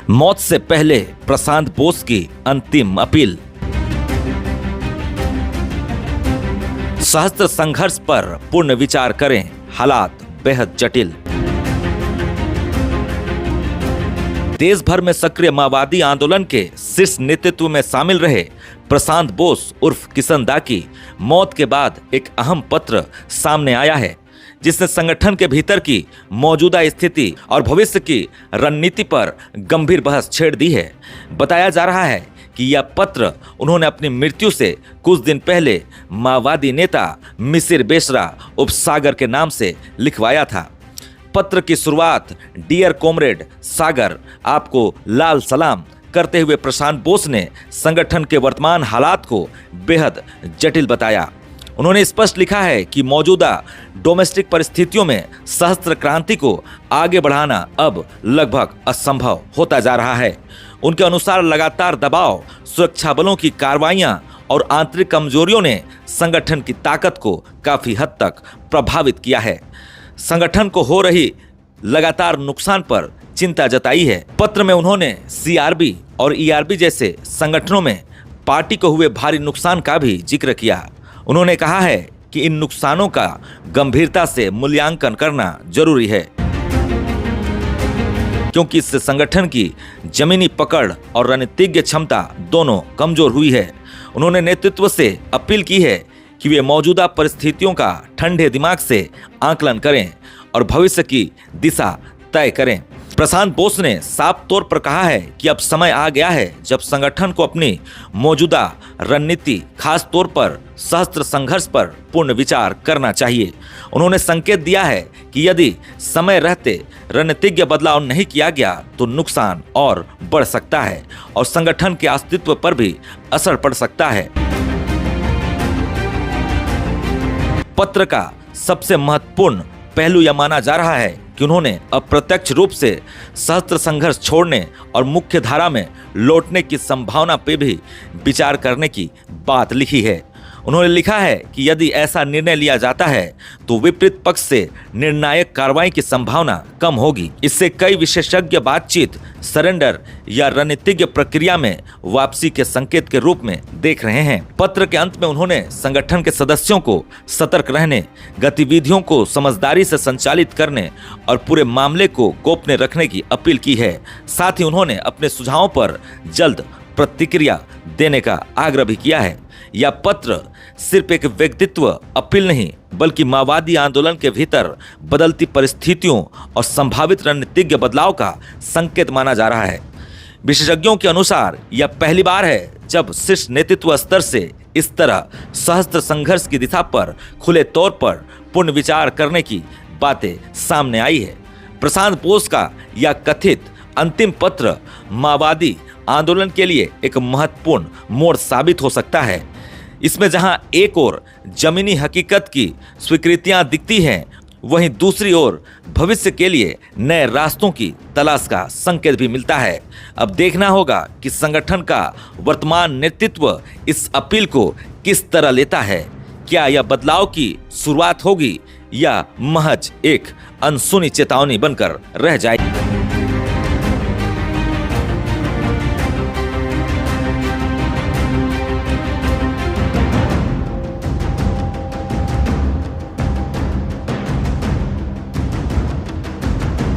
मौत से पहले प्रशांत बोस की अंतिम अपील। सहस्त्र संघर्ष पर पूर्ण विचार करें, हालात बेहद जटिल। देश भर में सक्रिय माओवादी आंदोलन के शीर्ष नेतृत्व में शामिल रहे प्रशांत बोस उर्फ किशन दा की मौत के बाद एक अहम पत्र सामने आया है, जिसने संगठन के भीतर की मौजूदा स्थिति और भविष्य की रणनीति पर गंभीर बहस छेड़ दी है। बताया जा रहा है कि यह पत्र उन्होंने अपनी मृत्यु से कुछ दिन पहले माओवादी नेता मिसिर बेसरा उर्फ सागर के नाम से लिखवाया था। पत्र की शुरुआत डियर कॉमरेड सागर, आपको लाल सलाम करते हुए प्रशांत बोस ने संगठन के वर्तमान हालात को बेहद जटिल बताया। उन्होंने स्पष्ट लिखा है कि मौजूदा डोमेस्टिक परिस्थितियों में सहस्त्र क्रांति को आगे बढ़ाना अब लगभग असंभव होता जा रहा है। उनके अनुसार लगातार दबाव, सुरक्षा बलों की कार्रवाइयां और आंतरिक कमजोरियों ने संगठन की ताकत को काफी हद तक प्रभावित किया है। संगठन को हो रही लगातार नुकसान पर चिंता जताई है। पत्र में उन्होंने सीआरबी और ईआरबी जैसे संगठनों में पार्टी को हुए भारी नुकसान का भी जिक्र किया। उन्होंने कहा है कि इन नुकसानों का गंभीरता से मूल्यांकन करना जरूरी है, क्योंकि इससे संगठन की जमीनी पकड़ और रणनीतिज्ञ क्षमता दोनों कमजोर हुई है। उन्होंने नेतृत्व से अपील की है कि वे मौजूदा परिस्थितियों का ठंडे दिमाग से आकलन करें और भविष्य की दिशा तय करें। प्रशांत बोस ने साफ तौर पर कहा है कि अब समय आ गया है जब संगठन को अपनी मौजूदा रणनीति, खास तौर पर सहस्त्र संघर्ष पर पूर्ण विचार करना चाहिए। उन्होंने संकेत दिया है कि यदि समय रहते रणनीतिज्ञ बदलाव नहीं किया गया तो नुकसान और बढ़ सकता है और संगठन के अस्तित्व पर भी असर पड़ सकता है। पत्र का सबसे महत्वपूर्ण पहलू यह माना जा रहा है कि उन्होंने अप्रत्यक्ष रूप से सहस्त्र संघर्ष छोड़ने और मुख्य धारा में लौटने की संभावना पे भी विचार करने की बात लिखी है। उन्होंने लिखा है कि यदि ऐसा निर्णय लिया जाता है तो विपरीत पक्ष से निर्णायक कार्रवाई की संभावना कम होगी। इससे कई विशेषज्ञ बातचीत, सरेंडर या रणनीतिज्ञ प्रक्रिया में वापसी के संकेत के रूप में देख रहे हैं। पत्र के अंत में उन्होंने संगठन के सदस्यों को सतर्क रहने, गतिविधियों को समझदारी से संचालित करने और पूरे मामले को गोपनीय रखने की अपील की है। साथ ही उन्होंने अपने सुझावों पर जल्द प्रतिक्रिया देने का आग्रह भी किया है। यह पत्र सिर्फ एक व्यक्तित्व अपील नहीं, बल्कि माओवादी आंदोलन के भीतर बदलती परिस्थितियों और संभावित रणनीतिज्ञ बदलाव का संकेत माना जा रहा है। विशेषज्ञों के अनुसार यह पहली बार है जब शीर्ष नेतृत्व स्तर से इस तरह सहस्त्र संघर्ष की दिशा पर खुले तौर पर पूर्ण विचार करने की बातें सामने आई है। प्रशांत बोस का यह कथित अंतिम पत्र माओवादी आंदोलन के लिए एक महत्वपूर्ण मोड़ साबित हो सकता है। इसमें जहां एक ओर जमीनी हकीकत की स्वीकृतियां दिखती हैं, वहीं दूसरी ओर भविष्य के लिए नए रास्तों की तलाश का संकेत भी मिलता है। अब देखना होगा कि संगठन का वर्तमान नेतृत्व इस अपील को किस तरह लेता है। क्या यह बदलाव की शुरुआत होगी या महज एक अनसुनी चेतावनी बनकर रह जाएगी?